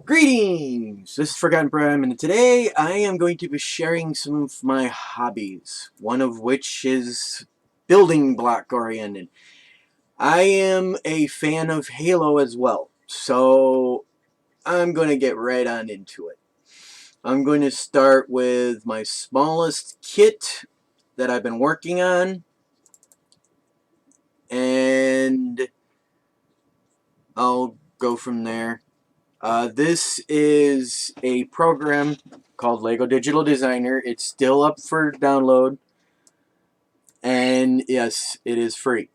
Greetings! This is Forgotten Prime, and today I am going to be sharing some of my hobbies, one of which is building block oriented. I am a fan of Halo as well, so I'm going to get right on into it. I'm going to start with my smallest kit that I've been working on, and I'll go from there. This is a program called Lego Digital Designer. It's still up for download, and yes, it is free.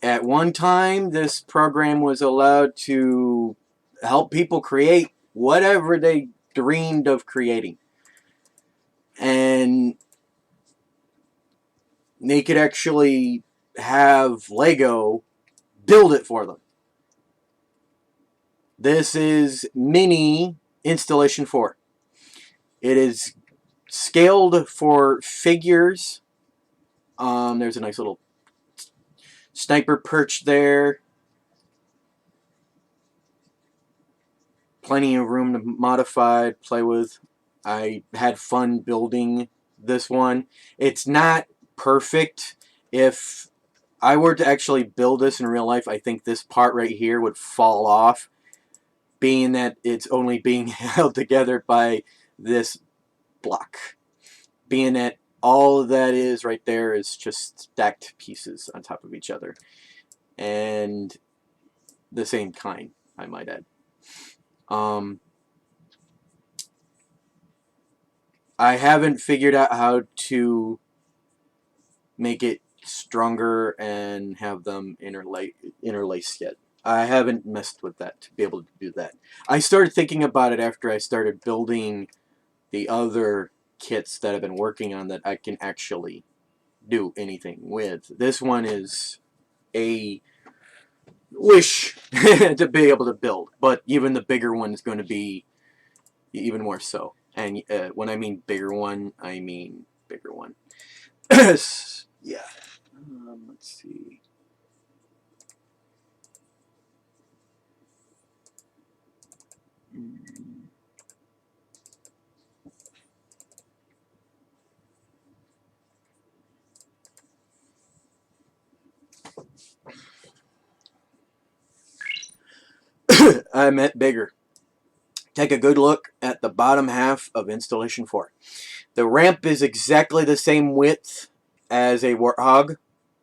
At one time, this program was allowed to help people create whatever they dreamed of creating, and they could actually have Lego build it for them. This is Mini Installation 4. It is scaled for figures. There's a nice little sniper perch there. Plenty of room to modify, play with. I had fun building this one. It's not perfect. If I were to actually build this in real life, I think this part right here would fall off, being that it's only being held together by this block. Being that all that is right there is just stacked pieces on top of each other. And the same kind, I might add. I haven't figured out how to make it stronger and have them interlace yet. I haven't messed with that to be able to do that. I started thinking about it after I started building the other kits that I've been working on that I can actually do anything with. This one is a wish to be able to build, but even the bigger one is going to be even more so. And when I mean bigger one, I mean bigger one. Yeah. Let's see. I meant bigger. Take a good look at the bottom half of Installation 4. The ramp is exactly the same width as a Warthog.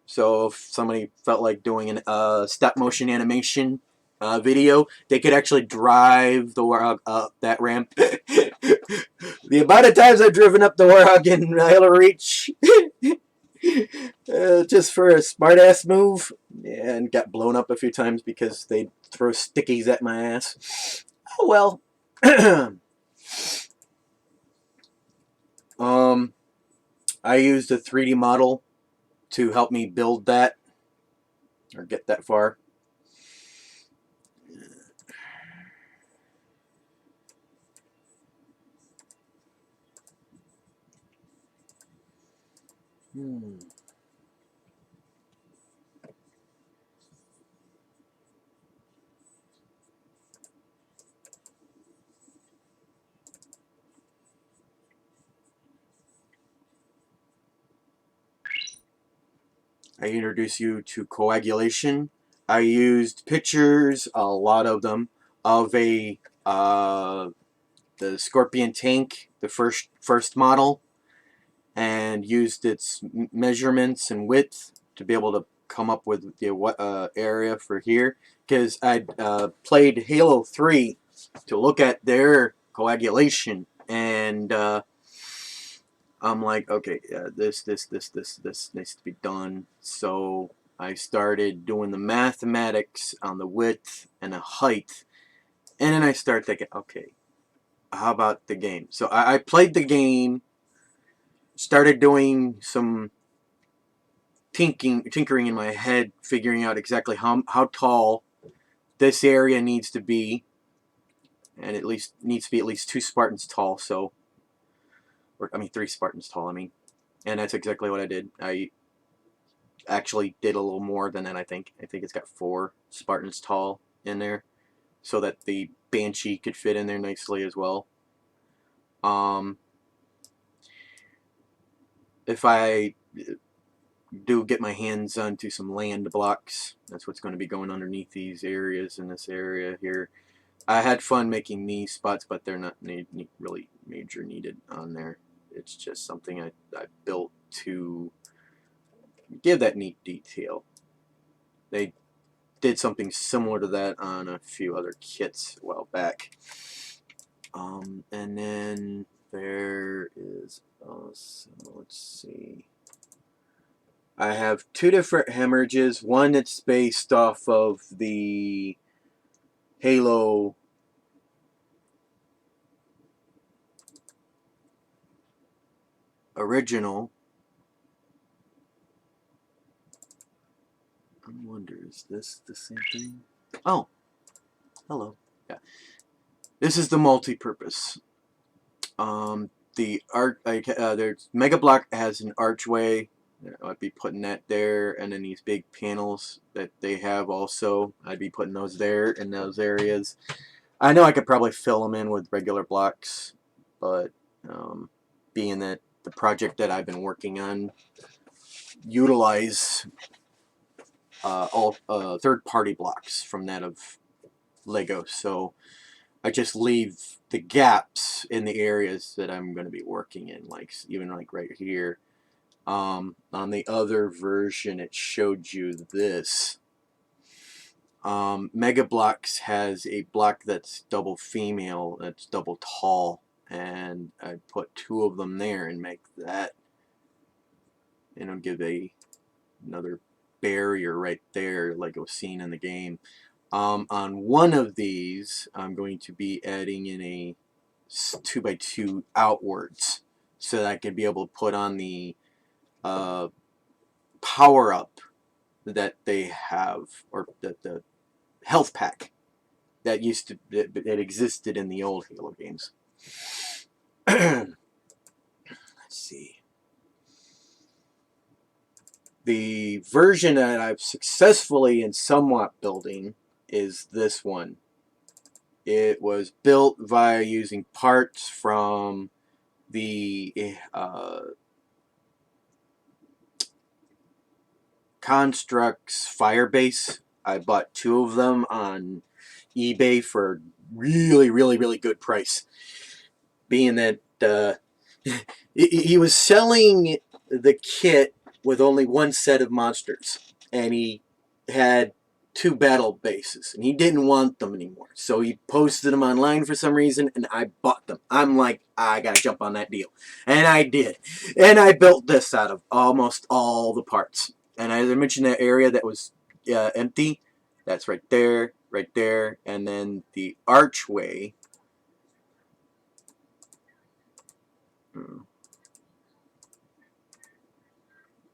So if somebody felt like doing a stop motion animation video, they could actually drive the Warthog up that ramp. The amount of times I've driven up the Warthog in Halo Reach just for a smart-ass move, and got blown up a few times because they throw stickies at my ass. Oh well. I used a 3D model to help me build that, or get that far. I introduce you to Coagulation. I used pictures, a lot of them, of the Scorpion tank, the first model, and used its measurements and width to be able to come up with the area for here. Because I played Halo 3 to look at their coagulation, and I'm like, okay, this needs to be done. So I started doing the mathematics on the width and the height, and then I started thinking, okay, how about the game? So I played the game, started doing some tinkering in my head, figuring out exactly how tall this area needs to be, and at least needs to be at least 2 Spartans tall. So, or I mean 3 Spartans tall. I mean, and that's exactly what I did. I actually did a little more than that. I think it's got 4 Spartans tall in there. so that the Banshee could fit in there nicely as well. If I do get my hands onto some land blocks, that's what's going to be going underneath these areas in this area here. I had fun making these spots, but they're not really major needed on there. It's just something I built to give that neat detail. They did something similar to that on a few other kits a while back. And then there is also, let's see, I have two different hemorrhages. One that's based off of the Halo original. I wonder, is this the same thing? Oh, hello. Yeah, this is the multi-purpose. The there's Mega Block has an archway. I'd be putting that there, and then these big panels that they have also, I'd be putting those there in those areas. I know I could probably fill them in with regular blocks, but being that the project that I've been working on utilize all third-party blocks from that of Lego, so I just leave the gaps in the areas that I'm going to be working in, like even like right here. On the other version, it showed you this. Mega Blocks has a block that's double female, that's double tall, and I put two of them there and make that, and I'll give another barrier right there, like it was seen in the game. On one of these, I'm going to be adding in a 2x2 outwards, so that I can be able to put on the power up that they have, or the health pack that that existed in the old Halo games. Let's see. The version that I've successfully and somewhat building is this one. It was built via using parts from the Constructs Firebase. I bought two of them on eBay for really good price. Being that he was selling the kit with only one set of monsters, and he had two battle bases, and he didn't want them anymore. So he posted them online for some reason, and I bought them. I'm like, I gotta jump on that deal. And I did. And I built this out of almost all the parts. And as I mentioned, that area that was empty, that's right there, and then the archway.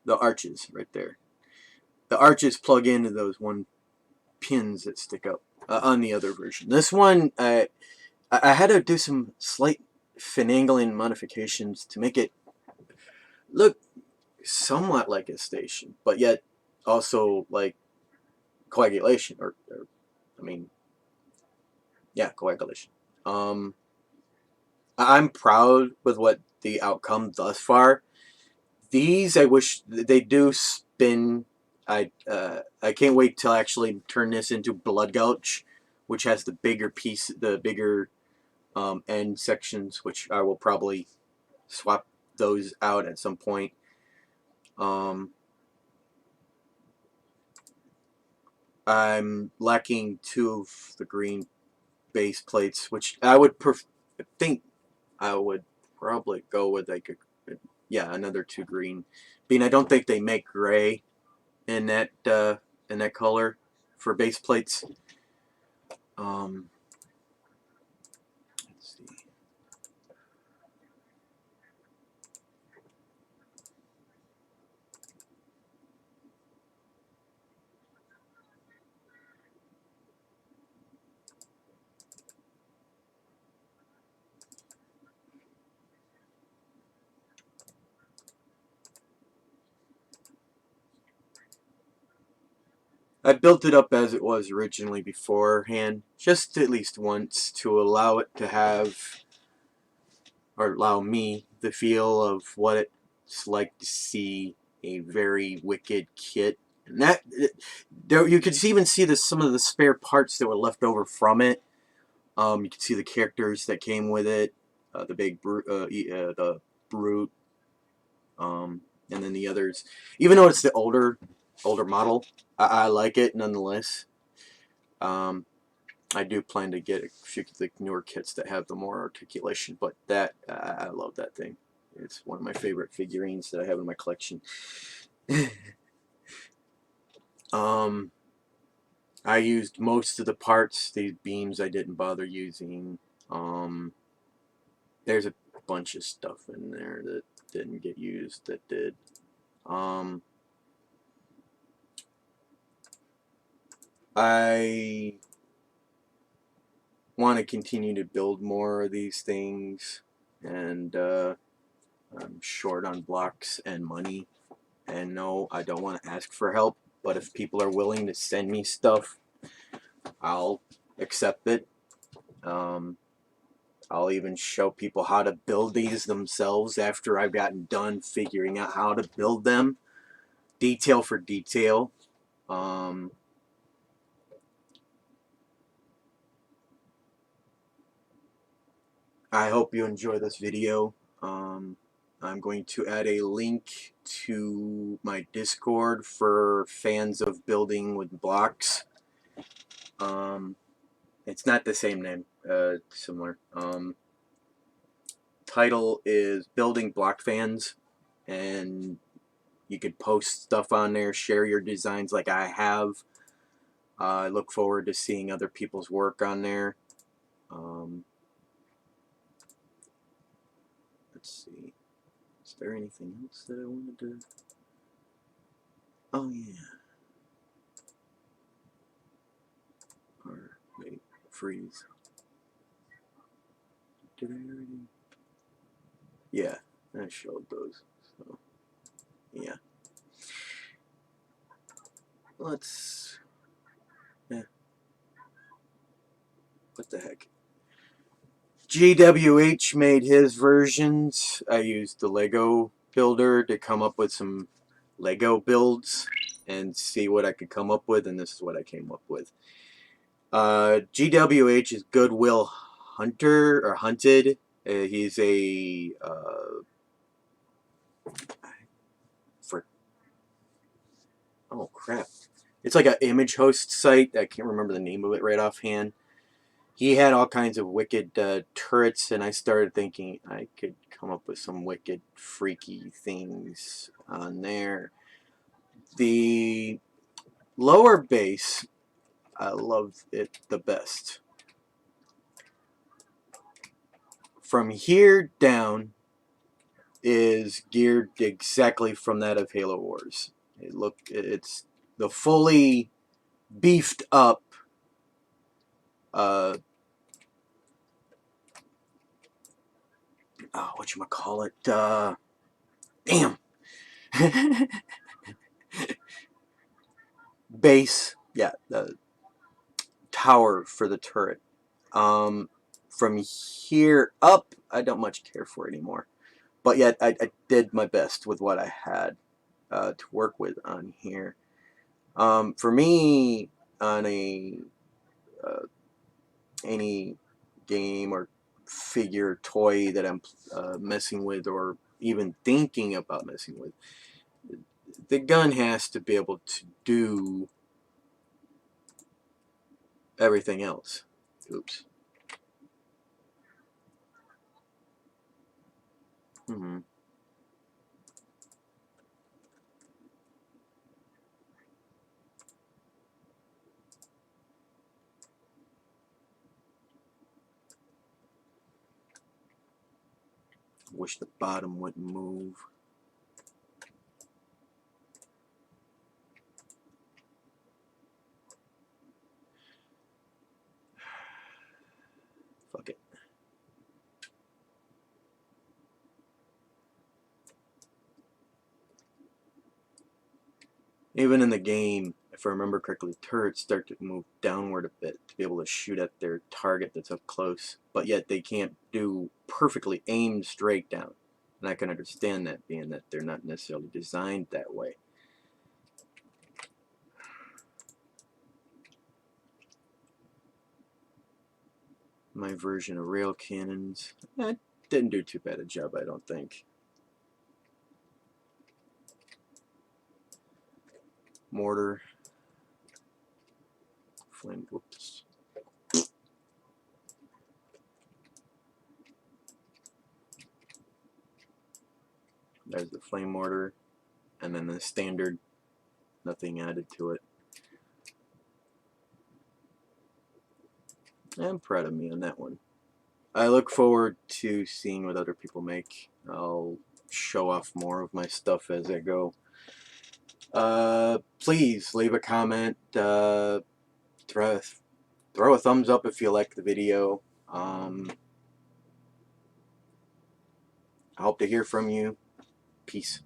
The arches right there. The arches plug into those one pins that stick up on the other version. This one, I had to do some slight finagling modifications to make it look somewhat like a station, but yet also like Coagulation, or I mean, yeah, Coagulation. I'm proud with what the outcome thus far. These, I wish they do spin. I can't wait till I actually turn this into Blood Gulch, which has the bigger piece, the bigger end sections, which I will probably swap those out at some point. I'm lacking two of the green base plates, which I would think I would probably go with like another two green. Being I don't think they make gray in that color for base plates. Let's see. I built it up as it was originally beforehand, just at least once, to allow it to have, or allow me, the feel of what it's like to see a very wicked kit. And that, there, you could even see some of the spare parts that were left over from it. You can see the characters that came with it, the big brute, the brute, and then the others. Even though it's the older model, I like it nonetheless. Um, I do plan to get a few of the newer kits that have the more articulation, but that I love that thing. It's one of my favorite figurines that I have in my collection. um, I used most of the parts. These beams I didn't bother using. There's a bunch of stuff in there that didn't get used that did. I want to continue to build more of these things, and I'm short on blocks and money. And no, I don't want to ask for help, but if people are willing to send me stuff, I'll accept it. I'll even show people how to build these themselves after I've gotten done figuring out how to build them, detail for detail. I hope you enjoy this video. I'm going to add a link to my Discord for fans of building with blocks. It's not the same name, similar. Title is Building Block Fans, and you could post stuff on there, share your designs like I have. I look forward to seeing other people's work on there. Let's see. Is there anything else that I wanted to... Oh, yeah. Or, wait, freeze. Did I already? Yeah, I showed those. So, yeah. Let's... Yeah. What the heck? GWH made his versions. I used the Lego builder to come up with some Lego builds and see what I could come up with, and this is what I came up with. GWH is Goodwill Hunter, or Hunted. He's a oh crap, it's like an image host site. I can't remember the name of it right offhand. He had all kinds of wicked turrets, and I started thinking I could come up with some wicked, freaky things on there. The lower base, I loved it the best. From here down is geared exactly from that of Halo Wars. It's the fully beefed up whatchamacallit, damn. Base, yeah, the tower for the turret. From here up, I don't much care for anymore. But yet, I did my best with what I had to work with on here. For me, on any game or figure toy that I'm messing with, or even thinking about messing with, the gun has to be able to do everything else. Oops. Wish the bottom wouldn't move. Fuck it. Even in the game, if I remember correctly, the turrets start to move downward a bit to be able to shoot at their target that's up close, but yet they can't do perfectly aimed straight down. And I can understand that, being that they're not necessarily designed that way. My version of rail cannons, didn't do too bad a job, I don't think. Mortar. Flame, whoops. There's the flame mortar, and then the standard, nothing added to it. I'm proud of me on that one. I look forward to seeing what other people make. I'll show off more of my stuff as I go. Please leave a comment. Throw a thumbs up if you like the video. I hope to hear from you. Peace.